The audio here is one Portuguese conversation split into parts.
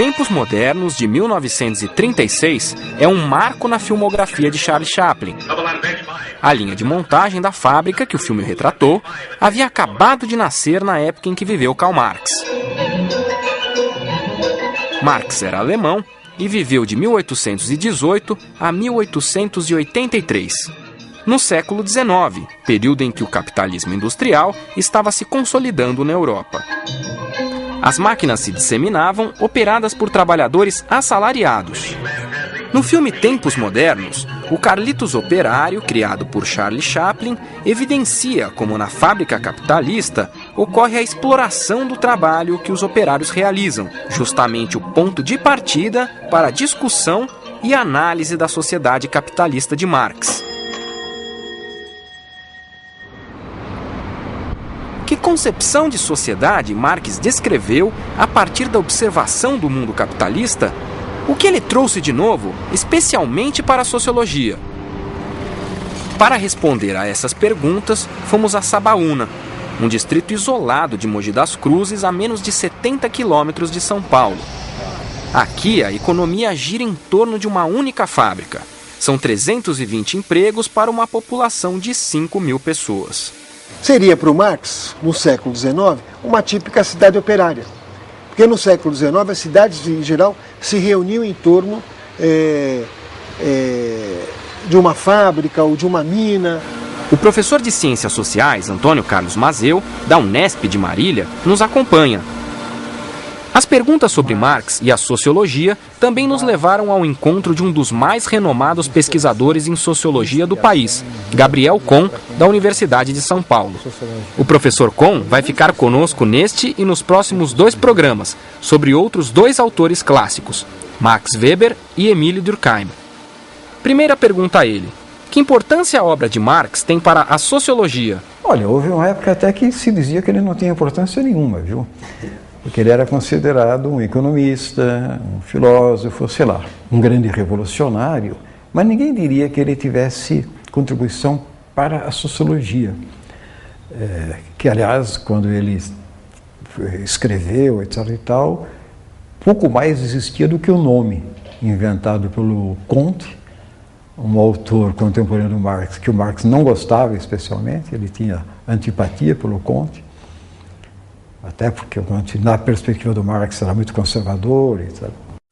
Tempos Modernos, de 1936, é um marco na filmografia de Charlie Chaplin. A linha de montagem da fábrica que o filme retratou havia acabado de nascer na época em que viveu Karl Marx. Marx era alemão e viveu de 1818 a 1883. No século XIX, período em que o capitalismo industrial estava se consolidando na Europa. As máquinas se disseminavam, operadas por trabalhadores assalariados. No filme Tempos Modernos, o Carlitos operário, criado por Charlie Chaplin, evidencia como na fábrica capitalista ocorre a exploração do trabalho que os operários realizam, justamente o ponto de partida para a discussão e análise da sociedade capitalista de Marx. Que concepção de sociedade Marx descreveu a partir da observação do mundo capitalista? O que ele trouxe de novo, especialmente para a sociologia? Para responder a essas perguntas, fomos a Sabaúna, um distrito isolado de Mogi das Cruzes, a menos de 70 quilômetros de São Paulo. Aqui, a economia gira em torno de uma única fábrica. São 320 empregos para uma população de 5 mil pessoas. Seria para o Marx, no século XIX, uma típica cidade operária. Porque no século XIX as cidades, em geral, se reuniam em torno de uma fábrica ou de uma mina. O professor de Ciências Sociais, Antônio Carlos Mazeu, da Unesp de Marília, nos acompanha. As perguntas sobre Marx e a sociologia também nos levaram ao encontro de um dos mais renomados pesquisadores em sociologia do país, Gabriel Kohn, da Universidade de São Paulo. O professor Kohn vai ficar conosco neste e nos próximos 2 programas, sobre outros 2 autores clássicos, Max Weber e Emílio Durkheim. Primeira pergunta a ele: que importância a obra de Marx tem para a sociologia? Olha, houve uma época até que se dizia que ele não tinha importância nenhuma, viu? Porque ele era considerado um economista, um filósofo, sei lá, um grande revolucionário, mas ninguém diria que ele tivesse contribuição para a sociologia. Que, aliás, quando ele escreveu, etc. e tal, pouco mais existia do que o nome inventado pelo Comte, um autor contemporâneo do Marx, que o Marx não gostava especialmente, ele tinha antipatia pelo Comte, até porque o Comte, na perspectiva do Marx, era muito conservador, etc.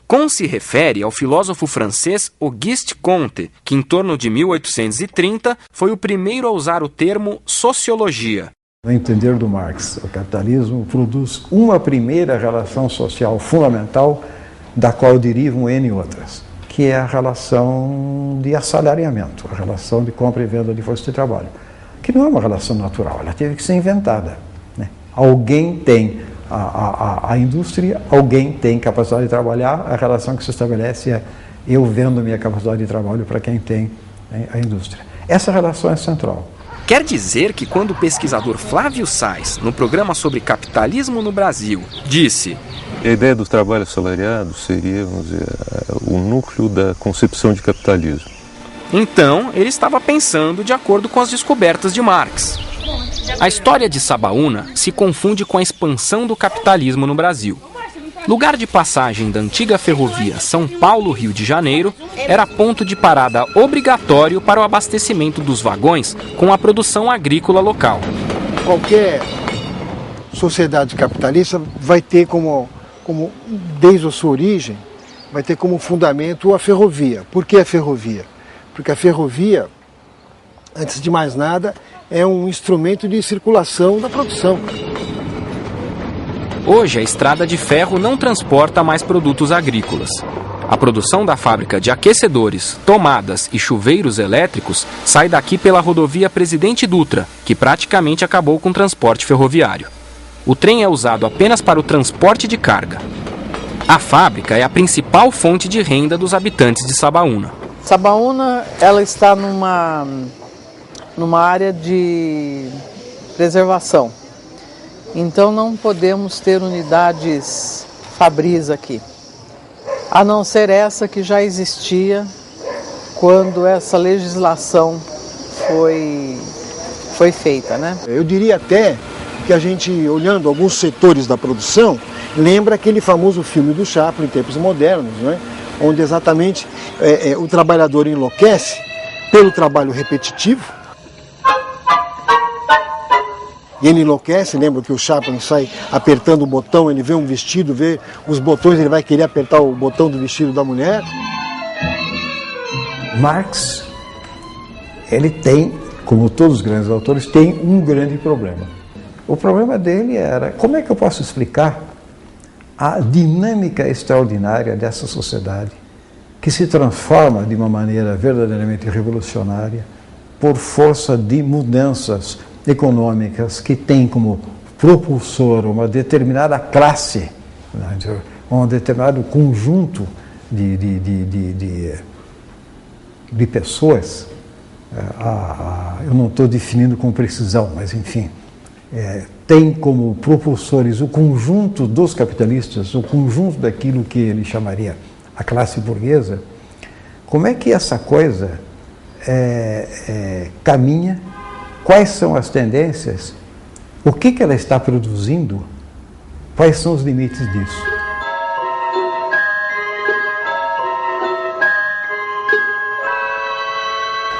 Kohn se refere ao filósofo francês Auguste Comte, que em torno de 1830 foi o primeiro a usar o termo sociologia. No entender do Marx, o capitalismo produz uma primeira relação social fundamental, da qual derivam N outras, que é a relação de assalariamento, a relação de compra e venda de força de trabalho, que não é uma relação natural, ela teve que ser inventada. Alguém tem a indústria, alguém tem capacidade de trabalhar, a relação que se estabelece é eu vendo minha capacidade de trabalho para quem tem a indústria. Essa relação é central. Quer dizer que quando o pesquisador Flávio Sais, no programa sobre capitalismo no Brasil, disse: a ideia do trabalho assalariado seria, vamos dizer, o núcleo da concepção de capitalismo. Então, ele estava pensando de acordo com as descobertas de Marx. A história de Sabaúna se confunde com a expansão do capitalismo no Brasil. Lugar de passagem da antiga ferrovia São Paulo-Rio de Janeiro, era ponto de parada obrigatório para o abastecimento dos vagões com a produção agrícola local. Qualquer sociedade capitalista vai ter como desde a sua origem, vai ter como fundamento a ferrovia. Por que a ferrovia? Porque a ferrovia, antes de mais nada, é um instrumento de circulação da produção. Hoje, a estrada de ferro não transporta mais produtos agrícolas. A produção da fábrica de aquecedores, tomadas e chuveiros elétricos sai daqui pela rodovia Presidente Dutra, que praticamente acabou com o transporte ferroviário. O trem é usado apenas para o transporte de carga. A fábrica é a principal fonte de renda dos habitantes de Sabaúna. Sabaúna, ela está numa área de preservação. Então não podemos ter unidades fabris aqui, a não ser essa que já existia quando essa legislação foi feita, né? Eu diria até que a gente, olhando alguns setores da produção, lembra aquele famoso filme do Chaplin, em tempos modernos, né? Onde exatamente o trabalhador enlouquece pelo trabalho repetitivo. E ele enlouquece, lembra que o Chaplin sai apertando o botão, ele vê um vestido, vê os botões, ele vai querer apertar o botão do vestido da mulher. Marx, ele tem, como todos os grandes autores, tem um grande problema. O problema dele era, como é que eu posso explicar a dinâmica extraordinária dessa sociedade que se transforma de uma maneira verdadeiramente revolucionária por força de mudanças econômicas que tem como propulsor uma determinada classe, né, um determinado conjunto de pessoas. Eu não estou definindo com precisão, mas enfim, tem como propulsores o conjunto dos capitalistas, o conjunto daquilo que ele chamaria a classe burguesa. Como é que essa coisa caminha? Quais são as tendências? O que ela está produzindo? Quais são os limites disso?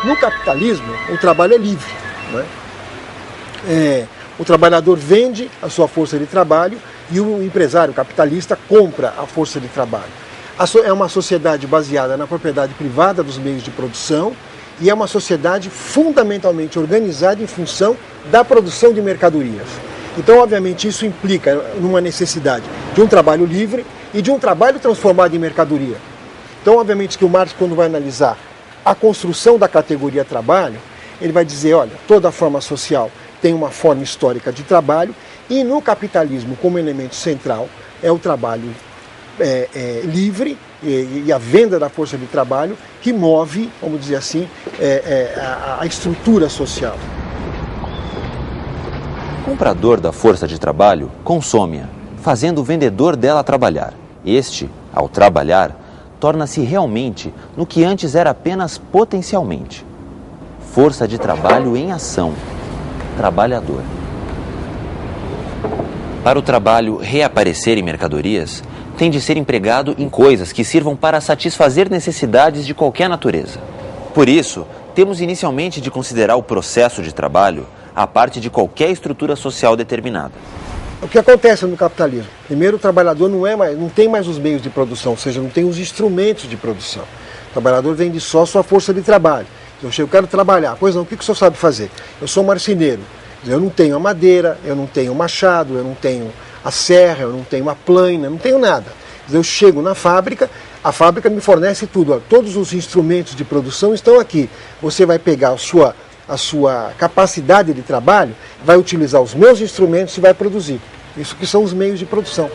No capitalismo, o trabalho é livre, né? O trabalhador vende a sua força de trabalho e o empresário capitalista compra a força de trabalho. É uma sociedade baseada na propriedade privada dos meios de produção e é uma sociedade fundamentalmente organizada em função da produção de mercadorias. Então, obviamente, isso implica numa necessidade de um trabalho livre e de um trabalho transformado em mercadoria. Então, obviamente, que o Marx, quando vai analisar a construção da categoria trabalho, ele vai dizer, olha, toda forma social tem uma forma histórica de trabalho e no capitalismo, como elemento central, é o trabalho livre e a venda da força de trabalho que move, vamos dizer assim, a estrutura social. O comprador da força de trabalho consome-a, fazendo o vendedor dela trabalhar. Este, ao trabalhar, torna-se realmente no que antes era apenas potencialmente. Força de trabalho em ação. Trabalhador. Para o trabalho reaparecer em mercadorias, tem de ser empregado em coisas que sirvam para satisfazer necessidades de qualquer natureza. Por isso, temos inicialmente de considerar o processo de trabalho a parte de qualquer estrutura social determinada. O que acontece no capitalismo? Primeiro, o trabalhador não tem mais os meios de produção, ou seja, não tem os instrumentos de produção. O trabalhador vende só sua força de trabalho. Eu quero trabalhar. Pois não, o que o senhor sabe fazer? Eu sou marceneiro. Eu não tenho a madeira, eu não tenho o machado, eu não tenho a serra, eu não tenho a plaina, eu não tenho nada. Eu chego na fábrica, a fábrica me fornece tudo. Ó, todos os instrumentos de produção estão aqui. Você vai pegar a sua capacidade de trabalho, vai utilizar os meus instrumentos e vai produzir. Isso que são os meios de produção.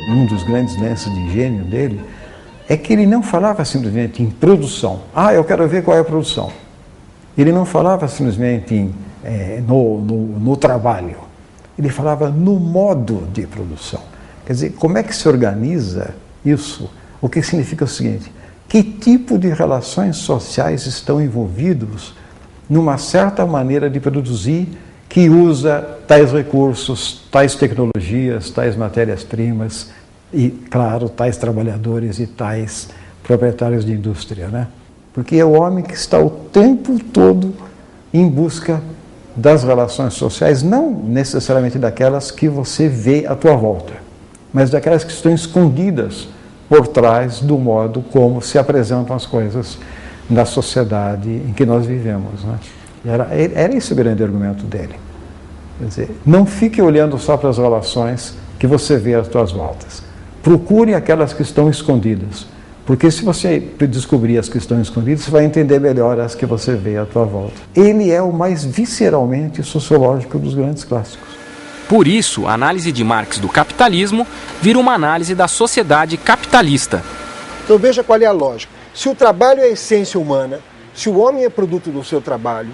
Um dos grandes lances de gênio dele é que ele não falava simplesmente em produção. Eu quero ver qual é a produção. Ele não falava simplesmente no trabalho. Ele falava no modo de produção. Quer dizer, como é que se organiza isso? O que significa o seguinte: que tipo de relações sociais estão envolvidos numa certa maneira de produzir que usa tais recursos, tais tecnologias, tais matérias-primas e, claro, tais trabalhadores e tais proprietários de indústria, né? Porque é o homem que está o tempo todo em busca das relações sociais, não necessariamente daquelas que você vê à tua volta, mas daquelas que estão escondidas por trás do modo como se apresentam as coisas na sociedade em que nós vivemos, né? Era esse o grande argumento dele. Quer dizer, não fique olhando só para as relações que você vê às tuas voltas. Procure aquelas que estão escondidas, porque se você descobrir as que estão escondidas, você vai entender melhor as que você vê à tua volta. Ele é o mais visceralmente sociológico dos grandes clássicos. Por isso, a análise de Marx do capitalismo vira uma análise da sociedade capitalista. Então veja qual é a lógica. Se o trabalho é a essência humana, se o homem é produto do seu trabalho,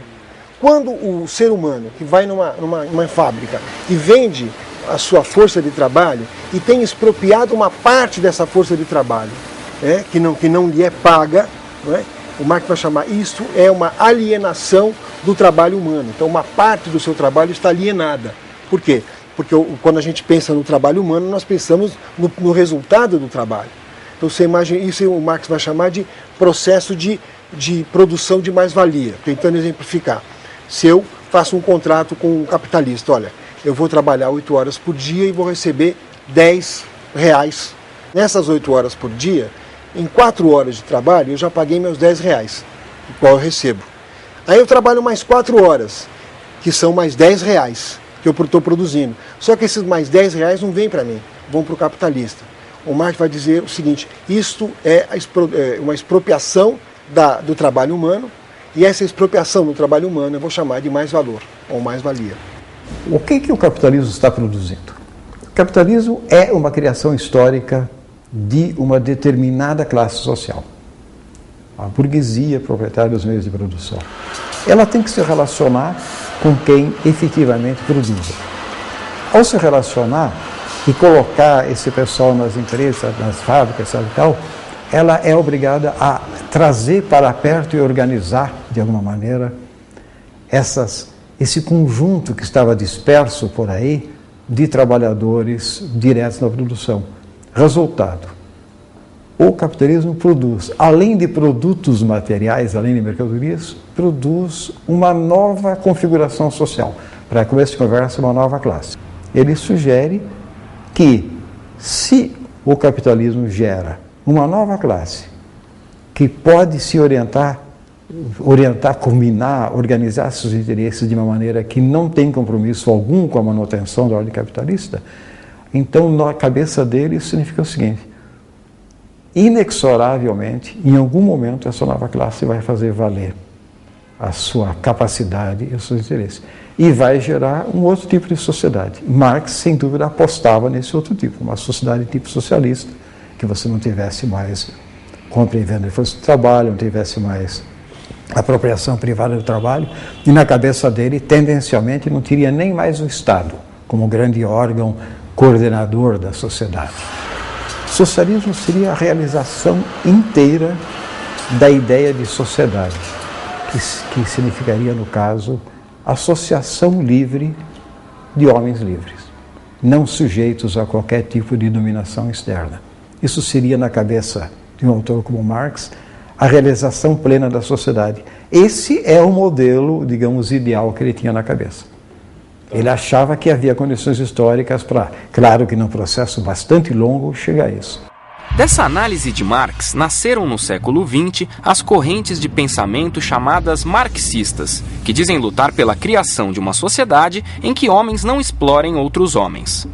quando o ser humano que vai numa fábrica e vende a sua força de trabalho e tem expropriado uma parte dessa força de trabalho, que não lhe é paga, não é? O Marx vai chamar isso é uma alienação do trabalho humano. Então uma parte do seu trabalho está alienada. Por quê? Porque quando a gente pensa no trabalho humano, nós pensamos no resultado do trabalho. Então você imagina, isso o Marx vai chamar de processo de produção de mais-valia. Tentando exemplificar. Se eu faço um contrato com um capitalista, olha, eu vou trabalhar 8 horas por dia e vou receber R$10. Nessas 8 horas por dia, em 4 horas de trabalho, eu já paguei meus R$10, o qual eu recebo. Aí eu trabalho mais 4 horas, que são mais R$10 que eu estou produzindo. Só que esses mais R$10 não vêm para mim, vão para o capitalista. O Marx vai dizer o seguinte, isto é uma expropriação do trabalho humano, e essa expropriação do trabalho humano eu vou chamar de mais-valor, ou mais-valia. O que o capitalismo está produzindo? O capitalismo é uma criação histórica de uma determinada classe social. A burguesia proprietária dos meios de produção. Ela tem que se relacionar com quem efetivamente produz. Ao se relacionar e colocar esse pessoal nas empresas, nas fábricas e tal, ela é obrigada a trazer para perto e organizar, de alguma maneira, esse conjunto que estava disperso por aí de trabalhadores diretos na produção. Resultado, o capitalismo produz, além de produtos materiais, além de mercadorias, produz uma nova configuração social. Para começo de conversa, uma nova classe. Ele sugere que, se o capitalismo gera uma nova classe que pode se orientar, combinar, organizar seus interesses de uma maneira que não tem compromisso algum com a manutenção da ordem capitalista, então na cabeça dele isso significa o seguinte: inexoravelmente, em algum momento, essa nova classe vai fazer valer a sua capacidade e os seus interesses. E vai gerar um outro tipo de sociedade. Marx, sem dúvida, apostava nesse outro tipo, uma sociedade tipo socialista, que você não tivesse mais compra e venda de força de trabalho, não tivesse mais apropriação privada do trabalho, e na cabeça dele, tendencialmente, não teria nem mais o Estado como grande órgão coordenador da sociedade. Socialismo seria a realização inteira da ideia de sociedade, que significaria, no caso, associação livre de homens livres, não sujeitos a qualquer tipo de dominação externa. Isso seria, na cabeça de um autor como Marx, a realização plena da sociedade. Esse é o modelo, digamos, ideal que ele tinha na cabeça. Ele achava que havia condições históricas para, claro que num processo bastante longo, chegar a isso. Dessa análise de Marx, nasceram no século XX as correntes de pensamento chamadas marxistas, que dizem lutar pela criação de uma sociedade em que homens não explorem outros homens.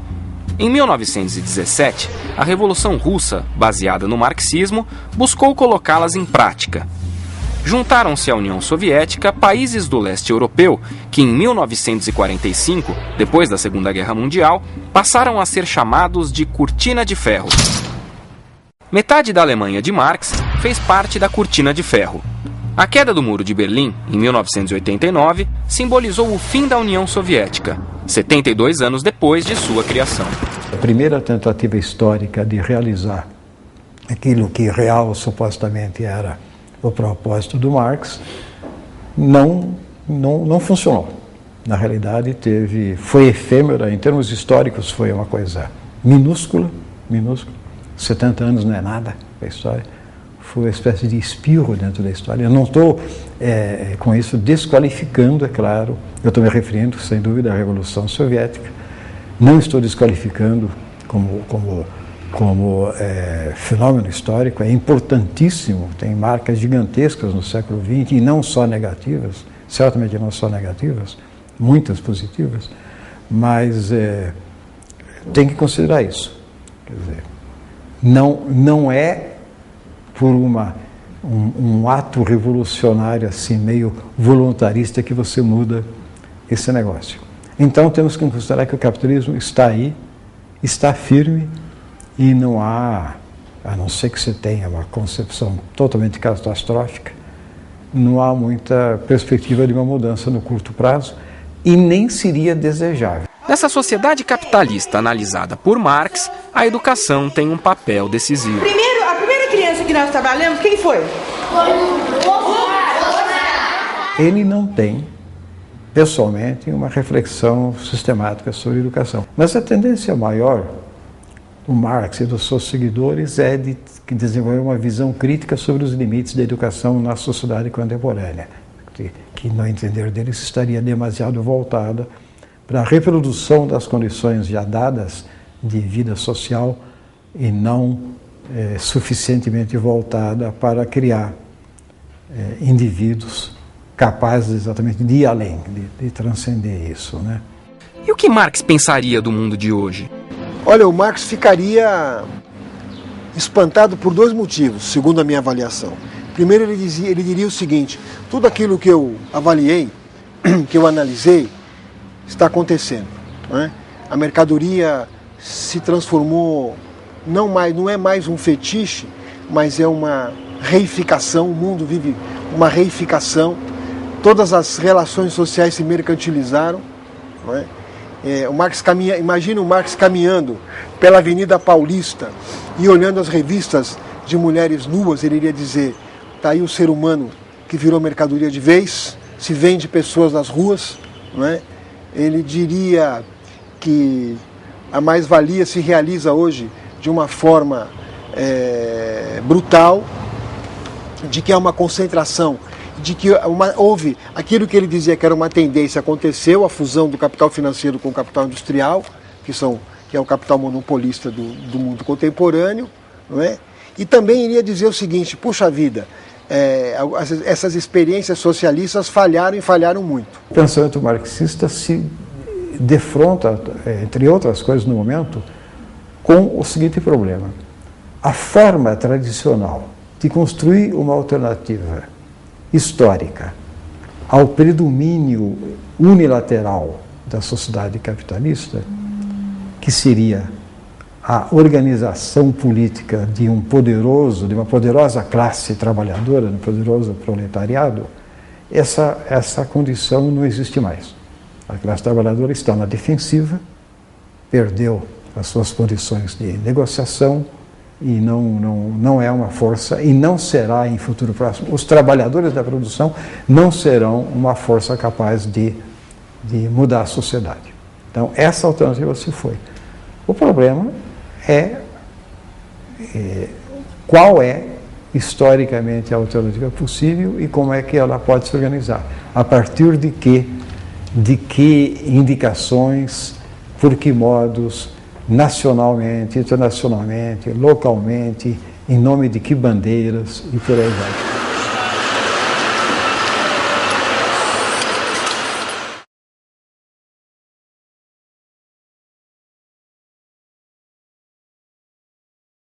Em 1917, a Revolução Russa, baseada no marxismo, buscou colocá-las em prática. Juntaram-se à União Soviética países do leste europeu que, em 1945, depois da Segunda Guerra Mundial, passaram a ser chamados de Cortina de Ferro. Metade da Alemanha de Marx fez parte da Cortina de Ferro. A queda do Muro de Berlim, em 1989, simbolizou o fim da União Soviética, 72 anos depois de sua criação. A primeira tentativa histórica de realizar aquilo que real supostamente era o propósito do Marx não funcionou. Na realidade, foi efêmera, em termos históricos foi uma coisa minúscula. 70 anos não é nada para a história. Foi uma espécie de espirro dentro da história. Eu não estou, com isso, desqualificando, é claro, eu estou me referindo, sem dúvida, à Revolução Soviética. Não estou desqualificando como fenômeno histórico, é importantíssimo, tem marcas gigantescas no século XX, e não só negativas, certamente não só negativas, muitas positivas, mas tem que considerar isso. Quer dizer, não é por um ato revolucionário assim, meio voluntarista, que você muda esse negócio. Então temos que considerar que o capitalismo está aí, está firme, e não há, a não ser que você tenha uma concepção totalmente catastrófica, não há muita perspectiva de uma mudança no curto prazo e nem seria desejável. Nessa sociedade capitalista analisada por Marx, a educação tem um papel decisivo. A primeira criança que nós trabalhamos, quem foi? Ele não tem, pessoalmente, uma reflexão sistemática sobre educação. Mas a tendência maior do Marx e dos seus seguidores é de desenvolver uma visão crítica sobre os limites da educação na sociedade contemporânea, que, no entender deles, estaria demasiado voltada para a reprodução das condições já dadas de vida social e não suficientemente voltada para criar indivíduos capazes exatamente de ir além, de transcender isso, né? E o que Marx pensaria do mundo de hoje? Olha, o Marx ficaria espantado por dois motivos, segundo a minha avaliação. Primeiro, ele diria o seguinte: tudo aquilo que eu avaliei, que eu analisei, está acontecendo, né? A mercadoria se transformou, não é mais um fetiche, mas é uma reificação. O mundo vive uma reificação. Todas as relações sociais se mercantilizaram, não é? O Marx imagina o Marx caminhando pela Avenida Paulista e olhando as revistas de mulheres nuas. Ele iria dizer: está aí o ser humano que virou mercadoria de vez, se vende pessoas nas ruas, não é? Ele diria que a mais-valia se realiza hoje de uma forma brutal, de que há uma concentração, de que houve aquilo que ele dizia que era uma tendência, aconteceu, a fusão do capital financeiro com o capital industrial, que é o capital monopolista do mundo contemporâneo, não é? E também iria dizer o seguinte: puxa vida, essas experiências socialistas falharam e falharam muito. O pensamento marxista se defronta, entre outras coisas no momento, com o seguinte problema: a forma tradicional de construir uma alternativa histórica ao predomínio unilateral da sociedade capitalista, que seria a organização política de uma poderosa classe trabalhadora, de um poderoso proletariado, essa condição não existe mais. A classe trabalhadora está na defensiva, perdeu as suas condições de negociação e não é uma força, e não será em futuro próximo. Os trabalhadores da produção não serão uma força capaz de mudar a sociedade. Então, essa alternativa se foi. O problema é qual é historicamente a alternativa possível e como é que ela pode se organizar. A partir de que indicações, por que modos, nacionalmente, internacionalmente, localmente, em nome de que bandeiras e por aí vai.